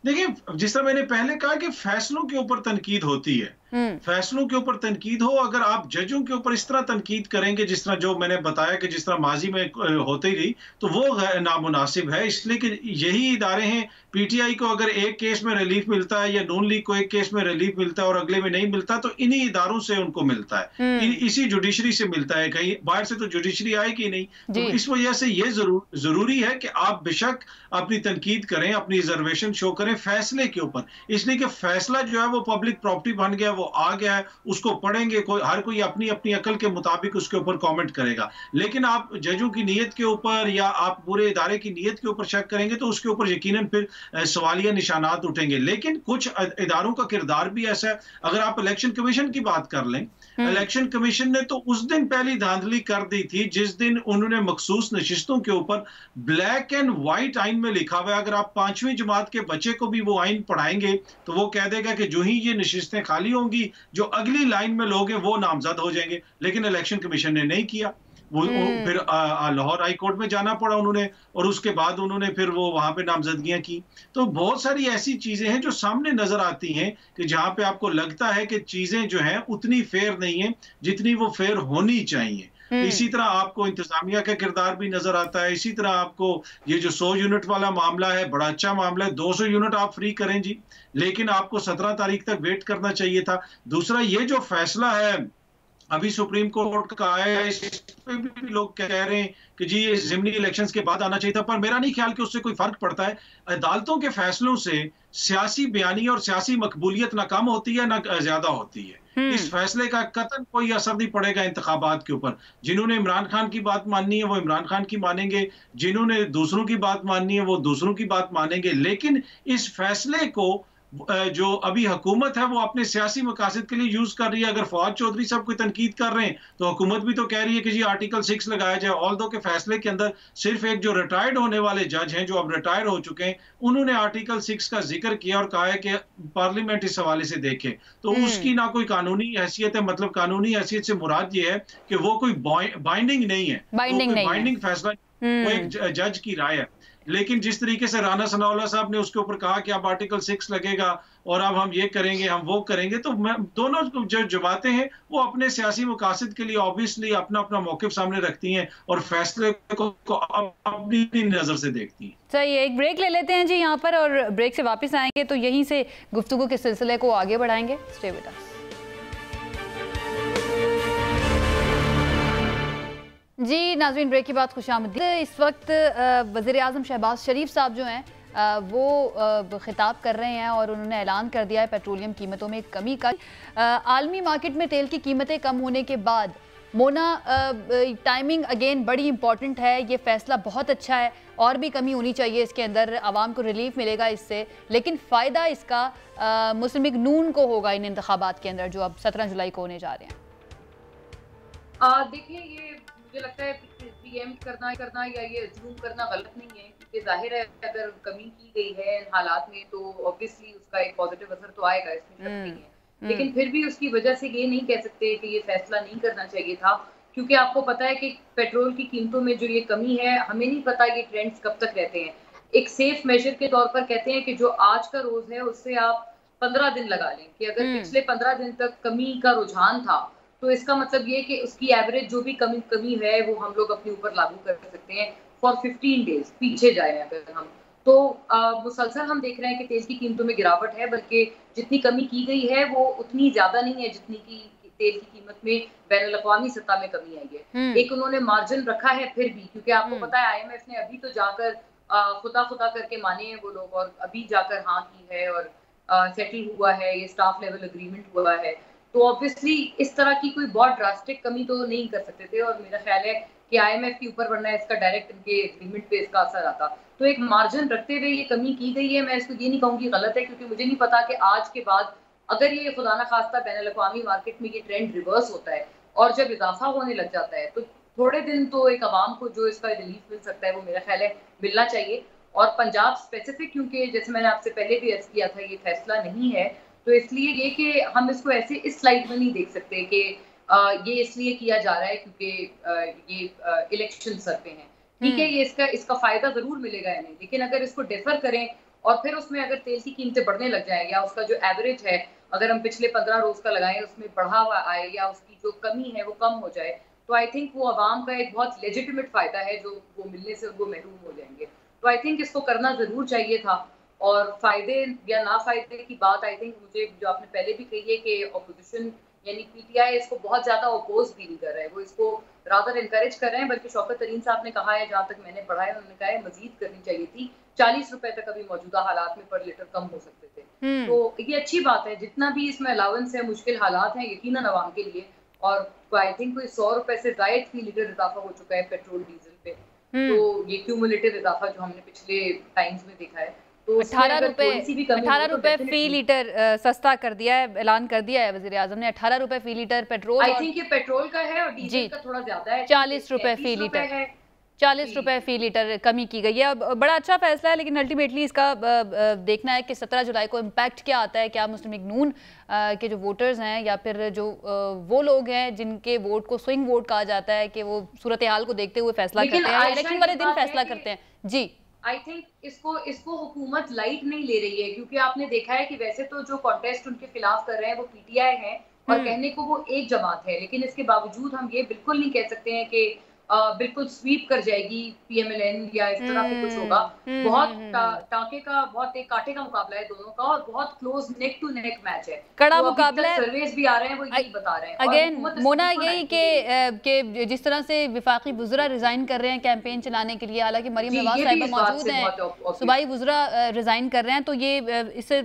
देखिए, जिस तरह मैंने पहले कहा कि फैसलों के ऊपर तनकीद होती है, फैसलों के ऊपर तनकीद हो। अगर आप जजों के ऊपर इस तरह तनकीद करेंगे जिस तरह जो मैंने बताया कि जिस तरह माजी में होती रही, तो वो नामुनासिब है। इसलिए कि यही इदारे हैं, PTI को अगर एक केस में रिलीफ मिलता है या नून लीग को एक केस में रिलीफ मिलता है और अगले में नहीं मिलता, तो इन्हीं इदारों से उनको मिलता है, इसी जुडिशरी से मिलता है। कहीं बाहर से तो जुडिशरी आएगी नहीं। तो इस वजह से ये जरूरी है कि आप बेशक अपनी तनकीद करें, अपनी रिजर्वेशन शो करें फैसले के ऊपर, इसलिए कि फैसला जो है वो पब्लिक प्रॉपर्टी बन गया, वो आ गया है, उसको पढ़ेंगे, हर कोई अपनी अपनी अकल के मुताबिक उसके ऊपर कमेंट करेगा। लेकिन आप जजों की नीयत के ऊपर या आप पूरे इदारे की नीयत के ऊपर शक करेंगे तो उसके ऊपर यकीनन फिर सवालिया निशानात उठेंगे। लेकिन कुछ इदारों का किरदार भी ऐसा है। अगर आप इलेक्शन कमीशन की बात कर लें, इलेक्शन कमीशन ने तो उस दिन पहली धांधली कर दी थी जिस दिन उन्होंने मखसूस नशिस्तों के ऊपर ब्लैक एंड व्हाइट आइन में लिखा हुआ है। अगर आप 5वीं जमात के बच्चे को भी वो आइन पढ़ाएंगे तो वो कह देगा कि जो ही ये नशिस्तें खाली होंगी, जो अगली लाइन में लोग हैं वो नामजद हो जाएंगे। लेकिन इलेक्शन कमीशन ने नहीं किया। वो फिर लाहौर हाई कोर्ट में जाना पड़ा उन्होंने, और उसके बाद उन्होंने फिर वो वहां पे नामजदगियां की। तो बहुत सारी ऐसी चीजें हैं जो सामने नजर आती हैं कि जहां पे आपको लगता है कि चीजें जो हैं उतनी फेयर नहीं है जितनी वो फेयर होनी चाहिए। इसी तरह आपको इंतजामिया का किरदार भी नजर आता है। इसी तरह आपको ये जो 100 यूनिट वाला मामला है, बड़ा अच्छा मामला है, 200 यूनिट आप फ्री करें जी, लेकिन आपको 17 तारीख तक वेट करना चाहिए था। दूसरा, ये जो फैसला है अभी सुप्रीम कोर्ट का आया है, इस पे भी लोग कह रहे हैं कि जी ये ज़िमनी इलेक्शंस के बाद आना चाहिए था, पर मेरा नहीं ख्याल कि उससे कोई फर्क पड़ता है। अदालतों के फैसलों से सियासी बयानी और सियासी मकबूलियत ना कम होती है ना ज्यादा होती है। इस फैसले का कतई कोई असर नहीं पड़ेगा इंतखाबात के ऊपर। जिन्होंने इमरान खान की बात माननी है वो इमरान खान की मानेंगे, जिन्होंने दूसरों की बात माननी है वो दूसरों की बात मानेंगे, लेकिन इस फैसले को जो अभी हुकूमत है वो अपने सियासी मकासद के लिए यूज कर रही है। अगर फवाद चौधरी साहब कोई तनकीद कर रहे हैं तो हुकूमत भी तो कह रही है कि जी आर्टिकल 6 लगाया जाए। ऑल दो के फैसले के अंदर सिर्फ एक जो रिटायर्ड होने वाले जज हैं, जो अब रिटायर हो चुके हैं, उन्होंने आर्टिकल 6 का जिक्र किया और कहा है कि पार्लियामेंट इस हवाले से देखे। तो उसकी ना कोई कानूनी हैसियत है, मतलब कानूनी हैसियत से मुराद ये है कि वो कोई बाइंडिंग नहीं है, बाइंडिंग फैसला, वो एक जज की राय है। लेकिन जिस तरीके से राना सनाउल्लाह साहब ने उसके ऊपर कहा कि अब आर्टिकल 6 लगेगा और अब हम ये करेंगे, हम वो करेंगे, तो दोनों जो जमातें हैं वो अपने सियासी मकासद के लिए ऑब्वियसली अपना अपना मौक़िफ़ सामने रखती हैं और फैसले को अपनी नज़र से देखती हैं। सही है, एक ब्रेक ले लेते हैं जी यहाँ पर, और ब्रेक से वापस आएंगे तो यहीं से गुफ्तगू के सिलसिले को आगे बढ़ाएंगे। Stay with us. जी नाज़रीन, ब्रेक के बाद खुशामदीद। इस वक्त वज़ीर-ए-आज़म शहबाज शरीफ साहब जो हैं वो खिताब कर रहे हैं और उन्होंने ऐलान कर दिया है पेट्रोलियम कीमतों में कमी का। आलमी मार्केट में तेल की कीमतें कम होने के बाद मोना टाइमिंग अगेन बड़ी इंपॉर्टेंट है। ये फैसला बहुत अच्छा है और भी कमी होनी चाहिए इसके अंदर, आवाम को रिलीफ मिलेगा इससे, लेकिन फ़ायदा इसका मुस्लिम लीग नून को होगा इन इंतखाबात के अंदर जो अब 17 जुलाई को होने जा रहे हैं। देखिए, ये मुझे लगता है प्रीएम्प्ट करना या ये अज्यूम करना गलत नहीं है, क्योंकि जाहिर है अगर कमी की गई है इन हालात में तो ऑब्वियसली उसका एक पॉजिटिव असर तो आएगा, इसमें शक नहीं है। लेकिन फिर भी उसकी वजह से ये नहीं कह सकते कि ये फैसला नहीं करना चाहिए था, क्योंकि आपको पता है कि पेट्रोल की कीमतों में जो ये कमी है, हमें नहीं पता ये ट्रेंड्स कब तक रहते हैं। एक सेफ मेजर के तौर पर कहते हैं कि जो आज का रोज है उससे आप 15 दिन लगा लें, कि अगर पिछले 15 दिन तक कमी का रुझान था तो इसका मतलब ये कि उसकी एवरेज जो भी कमी है वो हम लोग अपने ऊपर लागू कर सकते हैं फॉर 15 डेज पीछे जाए अगर हम। तो मुसलसल हम देख रहे हैं कि तेल की कीमतों में गिरावट है, बल्कि जितनी कमी की गई है वो उतनी ज्यादा नहीं है जितनी की तेल की कीमत में बैनुल-अक़वामी सतह में कमी आई है। एक उन्होंने मार्जिन रखा है फिर भी, क्योंकि आपको पता है IMF ने अभी तो जाकर खुदा करके माने हैं वो लोग, और अभी जाकर हाँ की है और सेटल हुआ है, ये स्टाफ लेवल एग्रीमेंट हुआ है। तो ऑब्वियसली इस तरह की कोई बहुत ड्रास्टिक कमी तो नहीं कर सकते थे, और मेरा ख्याल है कि IMF के ऊपर वरना इसका डायरेक्ट इनके एग्रीमेंट पे इसका असर आता। तो एक मार्जिन रखते हुए ये कमी की गई है। मैं इसको ये नहीं कहूँगी गलत है, क्योंकि मुझे नहीं पता कि आज के बाद अगर ये खुदा ना खास्ता बैनुल-अक़वामी मार्केट में ये ट्रेंड रिवर्स होता है और जब इजाफा होने लग जाता है तो थोड़े दिन तो एक आवाम को जो इसका रिलीफ मिल सकता है वो मेरा ख्याल है मिलना चाहिए। और पंजाब स्पेसिफिक, क्योंकि जैसे मैंने आपसे पहले भी अर्ज किया था ये फैसला नहीं है, तो इसलिए ये कि हम इसको ऐसे इस स्लाइड में नहीं देख सकते कि ये इसलिए किया जा रहा है क्योंकि ये इलेक्शन सर पे हैं। ठीक है, ये इसका फायदा जरूर मिलेगा इन्हें, लेकिन अगर इसको डिफर करें और फिर उसमें अगर तेल की कीमतें बढ़ने लग जाए या उसका जो एवरेज है अगर हम पिछले 15 रोज का लगाएं उसमें बढ़ावा आए या उसकी जो कमी है वो कम हो जाए, तो आई थिंक वो आवाम का एक बहुत लेजिटिमेट फायदा है जो वो मिलने से उनको महरूम हो जाएंगे। तो आई थिंक इसको करना जरूर चाहिए था। और फायदे या ना फायदे की बात आई थिंक मुझे जो आपने पहले भी कही है कि ऑपोजिशन यानी PTI इसको बहुत ज्यादा अपोज भी नहीं कर रहा है, वो इसको रादर इनकरेज कर रहे हैं। बल्कि शौकत तरीन साहब ने कहा है, जहाँ तक मैंने पढ़ा है, उन्होंने कहा है मजीद करनी चाहिए थी, 40 रुपए तक अभी मौजूदा हालात में पर लीटर कम हो सकते थे। तो ये अच्छी बात है, जितना भी इसमें अलाउंस है, मुश्किल हालात हैं यकीनन अवाम के लिए, और आई थिंक कोई 100 रुपए से जायद फी लीटर इजाफा हो चुका है पेट्रोल डीजल पे। तो ये क्यूमुलेटिव इजाफा जो हमने पिछले टाइम्स में देखा है, तो 18 रुपए फी लीटर सस्ता कर दिया है, ऐलान कर दिया है वज़ीर आज़म ने। 18 रुपए फी लीटर पेट्रोल, आई थिंक ये पेट्रोल का है और डीजल का थोड़ा ज्यादा है, 40 रुपए फी लीटर है। 40 रुपए फी लीटर कमी की गई है। अब बड़ा अच्छा फैसला है, लेकिन अल्टीमेटली इसका देखना है कि 17 जुलाई को इम्पैक्ट क्या आता है। क्या मुस्लिम लीग नून के जो वोटर्स हैं या फिर जो वो लोग हैं जिनके वोट को स्विंग वोट कहा जाता है कि वो सूरत हाल को देखते हुए फैसला करते हैं, इलेक्शन वाले दिन फैसला करते हैं। जी, आई थिंक इसको हुकूमत लाइट नहीं ले रही है, क्योंकि आपने देखा है कि वैसे तो जो कॉन्टेस्ट उनके खिलाफ कर रहे हैं वो पीटीआई है और कहने को वो एक जमात है, लेकिन इसके बावजूद हम ये बिल्कुल नहीं कह सकते हैं कि बिल्कुल स्वीप कर जाएगी पीएमएलएन या इस तरह की कुछ होगा। बहुत टांके का, बहुत एक कांटे का मुकाबला है दोनों का और बहुत close neck to neck match है, कड़ा मुकाबला है। सर्वेस भी आ रहे हैं वो यही बता रहे हैं। अगेन मोना यही कि जिस तरह से विफाकी वुज़रा रिजाइन कर रहे हैं कैंपेन चलाने के लिए, हालांकि मरीम नवाज साहिबा मौजूद हैं, सूबाई वुज़रा रिजाइन कर रहे हैं, तो ये इससे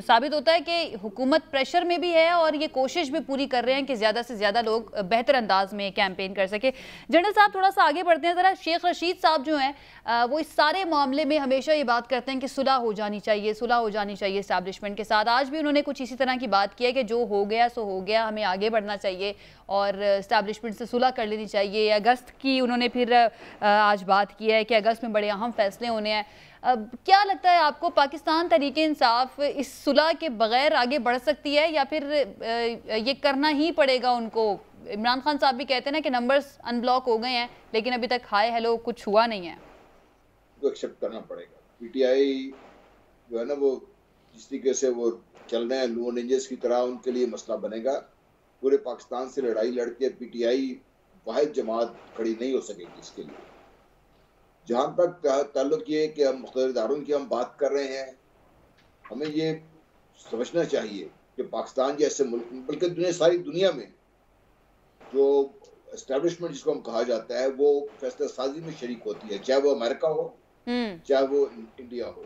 साबित होता है कि हुकूमत प्रेशर में भी है और ये कोशिश भी पूरी कर रहे हैं कि ज्यादा से ज्यादा लोग बेहतर अंदाज में कैंपेन कर सके। जनरल साहब थोड़ा सा आगे बढ़ते हैं जरा। शेख रशीद साहब जो हैं वो इस सारे मामले में हमेशा ये बात करते हैं कि सुलह हो जानी चाहिए, सुलह हो जानी चाहिए एस्टैब्लिशमेंट के साथ। आज भी उन्होंने कुछ इसी तरह की बात की है कि जो हो गया सो हो गया, हमें आगे बढ़ना चाहिए और एस्टैब्लिशमेंट से सुलह कर लेनी चाहिए। अगस्त की उन्होंने फिर आज बात की है कि अगस्त में बड़े अहम फैसले होने हैं। क्या लगता है आपको, पाकिस्तान तहरीक इंसाफ इस सुलह के बगैर आगे बढ़ सकती है या फिर ये करना ही पड़ेगा उनको? इमरान खान साहब भी कहते हैं ना कि नंबर्स अनब्लॉक हो गए हैं, लेकिन अभी तक हाय हेलो कुछ हुआ नहीं है। तो एक्सेप्ट करना पड़ेगा। पीटीआई जो है ना, वो जिस तरीके से वो चल रहे हैं लून रेंजर्स की तरह, उनके लिए मसला बनेगा। पूरे पाकिस्तान से लड़ाई लड़के पीटीआई वाहिद जमात खड़ी नहीं हो सकेगी इसके लिए। जहां तक ताल्लुक ये कि हम मुख्तलिफ इदारों की हम बात कर रहे हैं, हमें ये समझना चाहिए कि पाकिस्तान जैसे मुल्क, बल्कि सारी दुनिया में जो एस्टेब्लिशमेंट जिसको हम कहा जाता है, वो फैसला साजी में शरीक होती है, चाहे वो अमेरिका हो चाहे वो इंडिया हो।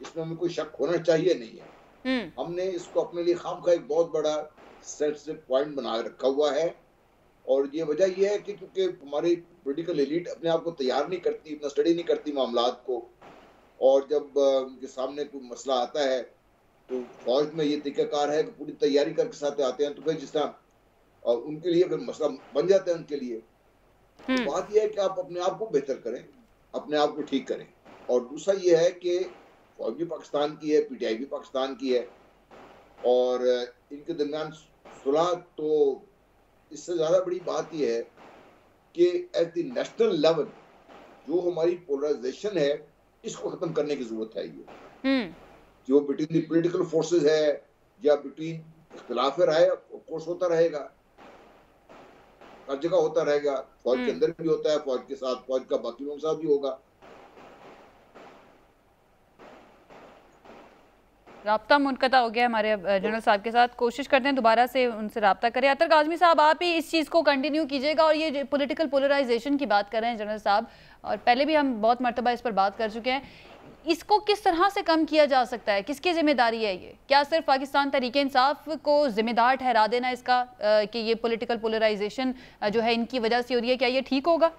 इसमें हमें कोई शक होना चाहिए नहीं है। हमने इसको अपने लिए खामखा एक बहुत बड़ा सेंसिटिव पॉइंट बना रखा हुआ है, और ये वजह यह है कि क्योंकि हमारी पॉलिटिकल एलीट अपने आप को तैयार नहीं करती, इतना स्टडी नहीं करती मामलात को, और जब उनके सामने कोई मसला आता है तो फौज में ये तरीकाकार है कि पूरी तैयारी करके साथ आते हैं, तो फिर जिस तरह उनके लिए फिर मसला बन जाता है उनके लिए। तो बात यह है कि आप अपने आप को बेहतर करें, अपने आप को ठीक करें। और दूसरा ये है कि फौज भी पाकिस्तान की है, पीटीआई भी पाकिस्तान की है, और इनके दरमियान सुलह, तो इससे ज़्यादा बड़ी बात यह है कि एट द नेशनल लेवल जो हमारी पोलराइजेशन है, इसको ख़त्म करने की ज़रूरत है। ये जो बिटवीन द पॉलिटिकल फोर्सेस है या बिटवीन इख्तिलाफ राय ऑफ कोर्स होता रहेगा, हर जगह होता रहेगा, फौज के अंदर भी होता है, फौज के साथ, फौज का बाकी लोगों के साथ भी होगा। राब्ता मुनक़ता हो गया हमारे जनरल साहब के साथ, कोशिश करते हैं दोबारा से उनसे राब्ता करें। अतर काज़मी साहब, आप ही इस चीज़ को कंटिन्यू कीजिएगा। और ये पॉलिटिकल पोलराइजेशन की बात कर रहे हैं जनरल साहब, और पहले भी हम बहुत मरतबा इस पर बात कर चुके हैं, इसको किस तरह से कम किया जा सकता है? किसकी जिम्मेदारी है ये? क्या सिर्फ पाकिस्तान तहरीक इंसाफ को जिम्मेदार ठहरा देना इसका कि ये पॉलिटिकल पोलराइजेशन जो है इनकी वजह से हो रही है? क्या ये ठीक होगा?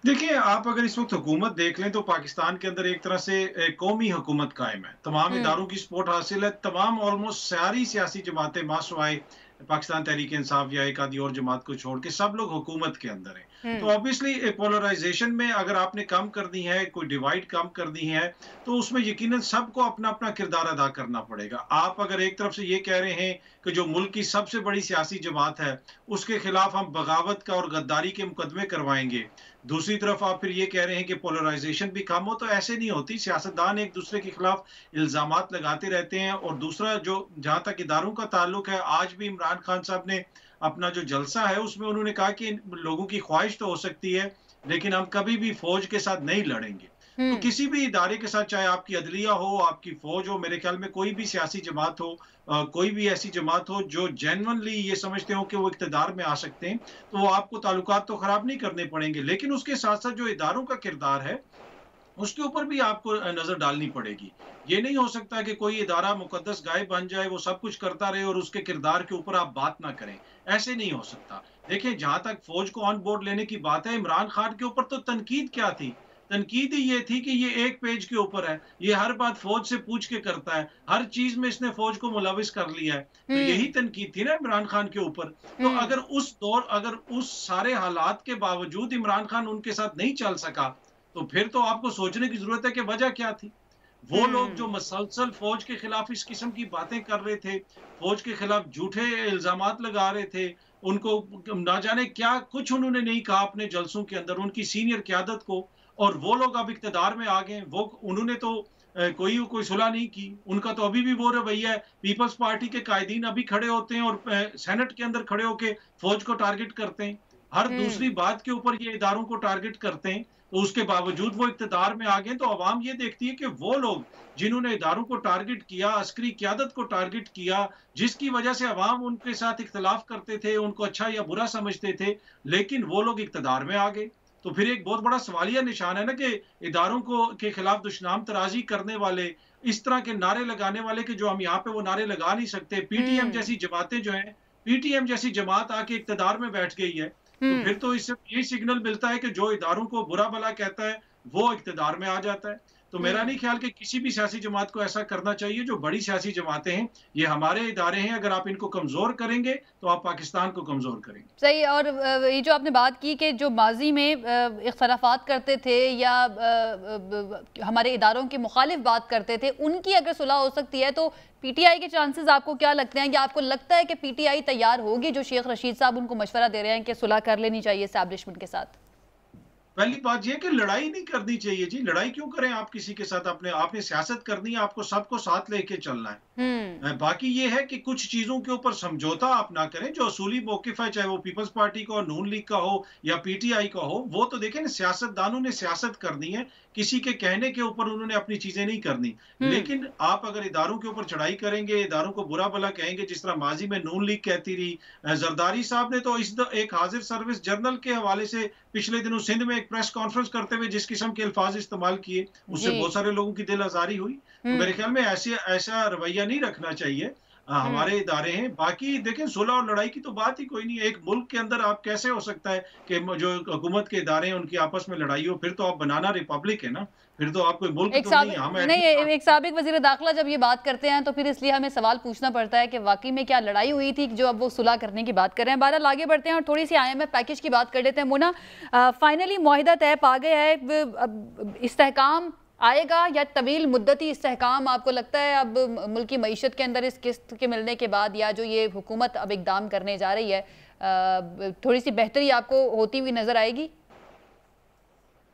देखिए, आप अगर इस वक्त हुकूमत देख लें तो पाकिस्तान के अंदर एक तरह से कौमी हुकूमत कायम है, तमाम इदारों की सपोर्ट हासिल है, तमाम ऑलमोस्ट सारी सियासी जमातें मासवाए पाकिस्तान तहरीक इंसाफ या एक आधी और जमात को छोड़ के सब लोग हुकूमत के अंदर है। तो ऑब्वियसली पोलराइजेशन में अगर आपने कम करनी है, कोई डिवाइड कम करनी है, तो उसमें यकीनन सबको अपना अपना किरदार अदा करना पड़ेगा। आप अगर एक तरफ से ये कह रहे हैं कि जो मुल्क की सबसे बड़ी सियासी जमात है उसके खिलाफ हम बगावत का और गद्दारी के मुकदमे करवाएंगे, दूसरी तरफ आप फिर ये कह रहे हैं कि पोलराइजेशन भी कम हो, तो ऐसे नहीं होती। सियासतदान एक दूसरे के खिलाफ इल्जामात लगाते रहते हैं। और दूसरा, जो जहां तक इदारों का ताल्लुक है, आज भी इमरान खान साहब ने अपना जो जलसा है उसमें उन्होंने कहा कि लोगों की ख्वाहिश तो हो सकती है, लेकिन हम कभी भी फौज के साथ नहीं लड़ेंगे। तो किसी भी इदारे के साथ, चाहे आपकी अदलिया हो, आपकी फौज हो, मेरे ख्याल में कोई भी सियासी जमात हो, कोई भी ऐसी जमात हो जो जेन्युइनली ये समझते हो कि वो इक़्तिदार में आ सकते हैं, तो वो आपको ताल्लुकात तो खराब नहीं करने पड़ेंगे, लेकिन उसके साथ साथ जो इदारों का किरदार है उसके ऊपर भी आपको नजर डालनी पड़ेगी। ये नहीं हो सकता कि कोई इदारा मुकद्दस गाय बन जाए, वो सब कुछ करता रहे और उसके किरदार के ऊपर आप बात ना करें, ऐसे नहीं हो सकता। देखिए, जहां तक फौज को ऑन बोर्ड लेने की बात है, इमरान खान के ऊपर तो तनकीद क्या थी तनकीद ही ये थी कि ये एक पेज के ऊपर है, ये हर बात फौज से पूछ के करता है, हर चीज में इसने फौज को मुलविस कर लिया है। तो यही तनकीद थी ना इमरान खान के ऊपर। तो अगर उस सारे हालात के बावजूद इमरान खान उनके साथ नहीं चल सका, तो फिर तो आपको सोचने की जरूरत है कि वजह क्या थी। वो लोग जो मसलसल फौज के खिलाफ इस किस्म की बातें कर रहे थे, फौज के खिलाफ झूठे इल्जामात लगा रहे थे, उनको ना जाने क्या कुछ उन्होंने नहीं कहा अपने जलसों के अंदर उनकी सीनियर क़यादत को, और वो लोग अब इक़्तिदार में आ गए। वो उन्होंने तो कोई सुलह नहीं की, उनका तो अभी भी वो रवैया है। पीपल्स पार्टी के कायदीन अभी खड़े होते हैं और सेनेट के अंदर खड़े होकर फौज को टारगेट करते हैं, हर दूसरी बात के ऊपर ये इदारों को टारगेट करते हैं। तो उसके बावजूद वो इक़्तिदार में आ गए, तो अवाम ये देखती है कि वो लोग जिन्होंने इदारों को टारगेट किया, अस्करी क़यादत को टारगेट किया, जिसकी वजह से अवाम उनके साथ इख्तिलाफ करते थे, उनको अच्छा या बुरा समझते थे, लेकिन वो लोग इक़्तिदार में आ गए। तो फिर एक बहुत बड़ा सवालिया निशान है ना कि इदारों को के खिलाफ दुश्मनाम तराजी करने वाले, इस तरह के नारे लगाने वाले कि जो हम यहाँ पे वो नारे लगा नहीं सकते। पीटीएम जैसी जमातें जो हैं, पीटीएम जैसी जमात आके इक़्तिदार में बैठ गई है, तो फिर तो इससे ये सिग्नल मिलता है कि जो इदारों को बुरा भला कहता है वो इक़्तिदार में आ जाता है। तो मेरा नहीं ख्याल कि किसी भी सियासी जमात को ऐसा करना चाहिए। जो बड़ी सियासी जमातें हैं, ये हमारे इदारे हैं, अगर आप इनको कमज़ोर करेंगे तो आप पाकिस्तान को कमज़ोर करेंगे। सही। और ये जो आपने बात की कि जो माजी में इख्तलाफात करते थे या हमारे इदारों के मुखालिफ बात करते थे, उनकी अगर सुलह हो सकती है तो पीटीआई के चांसेस आपको क्या लगते हैं, या आपको लगता है कि पीटीआई तैयार होगी, जो शेख रशीद साहब उनको मशवरा दे रहे हैं कि सुलह कर लेनी चाहिए एस्टैब्लिशमेंट के साथ? पहली बात यह कि लड़ाई नहीं करनी चाहिए जी। लड़ाई क्यों करें आप किसी के साथ? आपने सियासत करनी है, आपको सबको साथ लेके चलना है। बाकी ये है कि कुछ चीजों के ऊपर समझौता आप ना करें। जो असूली मौकिफ है, चाहे वो पीपल्स पार्टी का हो, नून लीग का हो या पीटीआई का हो, वो तो देखें ना, सियासतदानों ने सियासत करनी है, किसी के कहने के ऊपर उन्होंने अपनी चीजें नहीं करनी। लेकिन आप अगर इदारों के ऊपर चढ़ाई करेंगे, इदारों को बुरा भला कहेंगे, जिस तरह माजी में नून लीग कहती रही, जरदारी साहब ने तो एक हाजिर सर्विस जर्नल के हवाले से पिछले दिनों सिंध में एक प्रेस कॉन्फ्रेंस करते हुए जिस किस्म के अल्फाज इस्तेमाल किए, उससे बहुत सारे लोगों की दिल आजारी हुई। तो मेरे ख्याल में ऐसा रवैया नहीं रखना चाहिए। हमारे इदारे हैं। बाकी देखें, सुलह और लड़ाई की तो बात ही कोई नहीं है। एक मुल्क के अंदर आप कैसे हो सकता है कि जो हुकूमत के इदारे हैं उनकी आपस में लड़ाई हो? फिर तो आप बनाना रिपब्लिक है ना, फिर तो आप कोई मुल्क तो नहीं है। एक साबिक वजीर दाखिला जब ये बात करते हैं तो फिर इसलिए हमें सवाल पूछना पड़ता है कि वाकई में क्या लड़ाई हुई थी जो अब वो सुलह करने की बात कर रहे हैं। बहरहाल आगे बढ़ते हैं और थोड़ी सी IMF पैकेज की बात कर लेते हैं। मोना, फाइनली मुआहिदा तय पा गया है, अब इस्तेहकाम आएगा या तवील मुद्दती इस्तेहकाम आपको लगता है अब मुल्क की मईशत के अंदर इस किस्त के मिलने के बाद, या जो ये हुकूमत अब इकदाम करने जा रही है, थोड़ी सी बेहतरी आपको होती हुई नजर आएगी?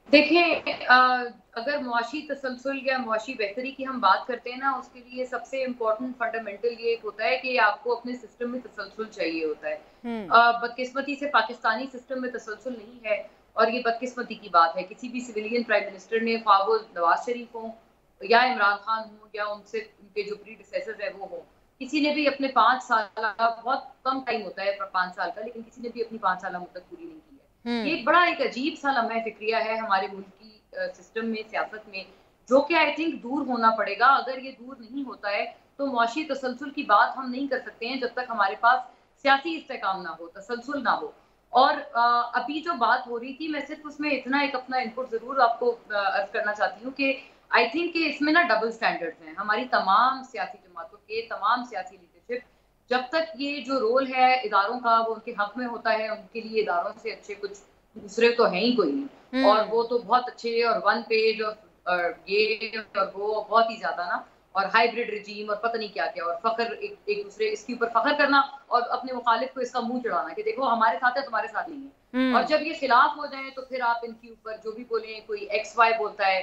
देखें, अगर मुआशी तसलसल या मुआशी बेहतरी की हम बात करते हैं ना, उसके लिए सबसे इम्पोर्टेंट फंडामेंटल ये होता है कि आपको अपने सिस्टम में तसलसल चाहिए होता है। बदकिस्मती से पाकिस्तानी सिस्टम में तसलसल नहीं है, और ये बदकिस्मती की बात है। किसी भी सिविलियन प्राइम मिनिस्टर ने, ख्वाह वो नवाज शरीफ हो या इमरान खान हो या उनसे उनके जो प्रीडिसेसर्स है वो हो, किसी ने भी अपने 5 साल का, बहुत कम टाइम होता है 5 साल का, लेकिन किसी ने भी अपनी 5 साल मुद्दत पूरी नहीं की है। ये एक बड़ा एक अजीब सा लम्हा फिक्रिया है हमारे मुल्क की सिस्टम में, सियासत में, जो कि आई थिंक दूर होना पड़ेगा। अगर ये दूर नहीं होता है तो मुआशी तसलसल की बात हम नहीं कर सकते हैं जब तक हमारे पास सियासी इस्तेहकाम ना हो, तसलसल ना हो। और अभी जो बात हो रही थी, मैं सिर्फ उसमें इतना एक अपना इनपुट जरूर आपको अर्ज करना चाहती हूँ कि आई थिंक कि इसमें ना डबल स्टैंडर्ड्स हैं हमारी तमाम सियासी जमातों के, तमाम सियासी लीडरशिप। जब तक ये जो रोल है इदारों का वो उनके हक में होता है, उनके लिए इदारों से अच्छे कुछ दूसरे तो हैं ही कोई नहीं, और वो तो बहुत अच्छे और वन पेज और ये और वो बहुत ही ज्यादा ना, और हाइब्रिड रिजीम और पता नहीं क्या क्या, और फखर एक दूसरे इसके ऊपर फखर करना और अपने मुखालिफ को इसका मुंह चढ़ाना कि देखो हमारे साथ है, तुम्हारे साथ नहीं है। और जब ये खिलाफ हो जाए तो फिर आप इनके ऊपर जो भी बोले, कोई XY बोलता है,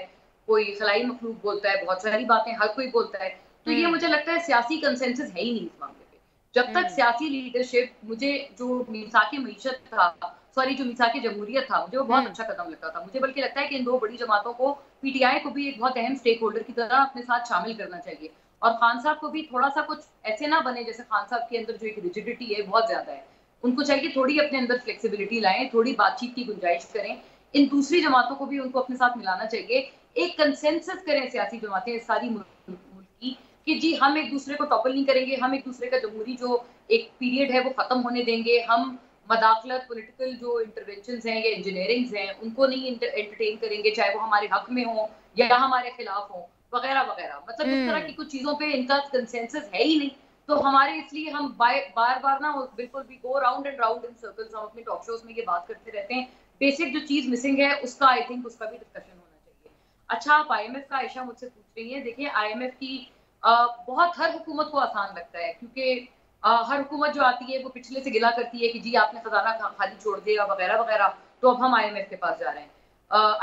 कोई खलाई मखलूक बोलता है, बहुत सारी बातें हर कोई बोलता है। तो ये मुझे लगता है सियासी कंसेंसस है ही नहीं इस मामले पे। जब तक सियासी लीडरशिप, मुझे जो मीसाके मईशत था, सॉरी जो मीसाके जमहूरियत था, मुझे वो बहुत अच्छा कदम लगता था। मुझे बल्कि लगता है कि इन दो बड़ी जमातों को, PTI को भी एक बहुत अहम स्टेक होल्डर की तरह अपने साथ शामिल करना चाहिए, और खान साहब को भी थोड़ा सा कुछ ऐसे ना बने जैसे खान साहब के अंदर जो एक रिजिडिटी है बहुत ज्यादा है। उनको चाहिए थोड़ी अपने अंदर फ्लेक्सिबिलिटी लाएं, थोड़ी बातचीत की गुंजाइश करें। इन दूसरी जमातों को भी उनको अपने साथ मिलाना चाहिए। एक कंसेंसस करें सियासी जमातें सारी मुल्क की कि जी हम एक दूसरे को टॉपल नहीं करेंगे, हम एक दूसरे का जमहूरी जो एक पीरियड है वो खत्म होने देंगे, हम मदाखलत, पॉलिटिकल जो इंटरवेंशंस हैं या इंजीनियरिंग्स हैं उनको नहीं एंटरटेन करेंगे, चाहे वो हमारे हक में हो या हमारे खिलाफ हो, वगैरह वगैरह। मतलब इस तरह की कुछ चीजों पे इनका कंसेंसस है ही नहीं। तो हमारे इसलिए हम बार बार ना बिल्कुल भी go round and round in circles, हम अपने टॉक शोज में ये बात करते रहते हैं। बेसिक जो चीज मिसिंग है उसका आई थिंक उसका भी डिस्कशन होना चाहिए। अच्छा, आप IMF का आयशा मुझसे पूछ रही है। देखिए IMF की बहुत हर हुकूमत को आसान लगता है, क्योंकि हर हुकूमत जो आती है वो पिछले से गिला करती है कि जी आपने खजाना खाली छोड़ दिया वगैरह वगैरह, तो अब हम IMF के पास जा रहे हैं।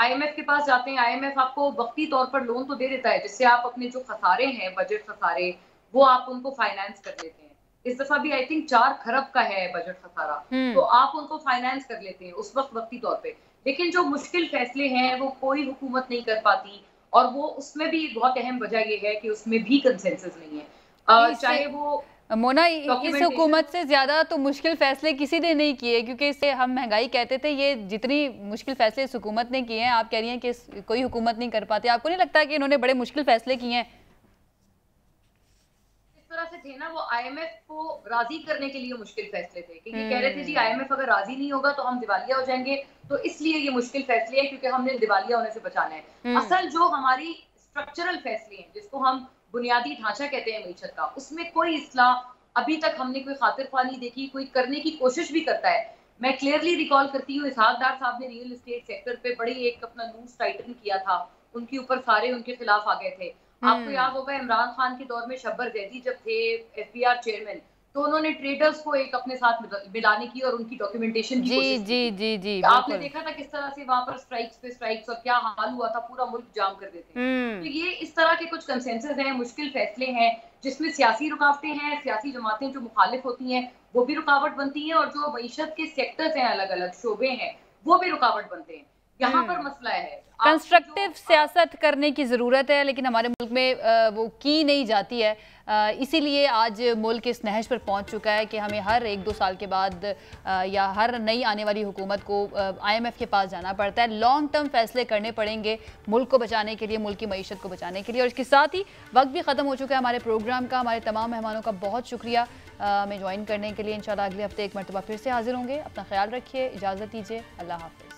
IMF के पास जाते हैं, IMF आपको वक्ती तौर पर लोन तो दे देता है जिससे आप अपने जो खसारे हैं, बजट खसारे, वो आप उनको फाइनेंस कर लेते हैं। इस दफा भी आई थिंक 4 खरब का है बजट खसारा, तो आप उनको फाइनेंस कर लेते हैं उस वक्त वक्ती तौर पे। लेकिन जो मुश्किल फैसले हैं वो कोई हुकूमत नहीं कर पाती, और वो उसमें भी बहुत अहम वजह ये है कि उसमें भी कंसेंसस नहीं है। चाहे वो मोना, इस हुकूमत से ज्यादा तो मुश्किल फैसले किसी ने नहीं किए, क्योंकि इससे हम महंगाई कहते थे, ये जितनी मुश्किल फैसले इस हुकूमत ने किए हैं, आप कह रही हैं कि कोई हुकूमत नहीं कर पाती। आपको नहीं लगता कि इन्होंने बड़े मुश्किल फैसले किए हैं? इस तरह से थे ना, वो IMF को राजी करने के लिए मुश्किल फैसले थे, क्योंकि कह रहे थे जी IMF अगर राजी नहीं होगा तो हम दिवालिया हो जाएंगे, तो इसलिए ये मुश्किल फैसले हैं क्योंकि हमने दिवालिया होने से बचाना है। असल जो हमारी स्ट्रक्चरल फैसले हैं, जिसको हम बुनियादी ढांचा कहते हैं मीशत का, उसमें कोई इस्लाह अभी तक हमने कोई खातिरख्वाह नहीं देखी, कोई करने की कोशिश भी करता है। मैं क्लियरली रिकॉल करती हूँ, इसहाक डार साहब ने रियल एस्टेट सेक्टर पे बड़ी एक अपना न्यूज टाइटन किया था, उनके ऊपर सारे उनके खिलाफ आ गए थे। आपको याद होगा इमरान खान के दौर में शब्बर जैदी जब थे FBR चेयरमैन, तो उन्होंने ट्रेडर्स को एक अपने साथ मिलाने की और उनकी डॉक्यूमेंटेशन की कोशिश की। जी आपने देखा था किस तरह से वहां पर स्ट्राइक्स पे स्ट्राइक्स और क्या हाल हुआ था, पूरा मुल्क जाम कर देते हैं। तो ये इस तरह के कुछ कंसेंसस हैं, मुश्किल फैसले हैं, जिसमें सियासी रुकावटें हैं, सियासी जमातें जो मुखालिफ होती हैं वो भी रुकावट बनती हैं, और जो मईशत के सेक्टर्स हैं, अलग अलग शोबे हैं, वो भी रुकावट बनते हैं। यहाँ पर मसला है, कंस्ट्रक्टिव सियासत करने की ज़रूरत है, लेकिन हमारे मुल्क में वो की नहीं जाती है। इसीलिए आज मुल्क इस नहज पर पहुंच चुका है कि हमें हर 1-2 साल के बाद या हर नई आने वाली हुकूमत को IMF के पास जाना पड़ता है। लॉन्ग टर्म फैसले करने पड़ेंगे मुल्क को बचाने के लिए, मुल्क की मईशत को बचाने के लिए। और इसके साथ ही वक्त भी ख़त्म हो चुका है हमारे प्रोग्राम का। हमारे तमाम मेहमानों का बहुत शुक्रिया हमें ज्वाइन करने के लिए। इंशाल्लाह अगले हफ्ते एक मरतबा फिर से हाजिर होंगे। अपना ख्याल रखिए, इजाज़त दीजिए, अल्लाह हाफ़िज़।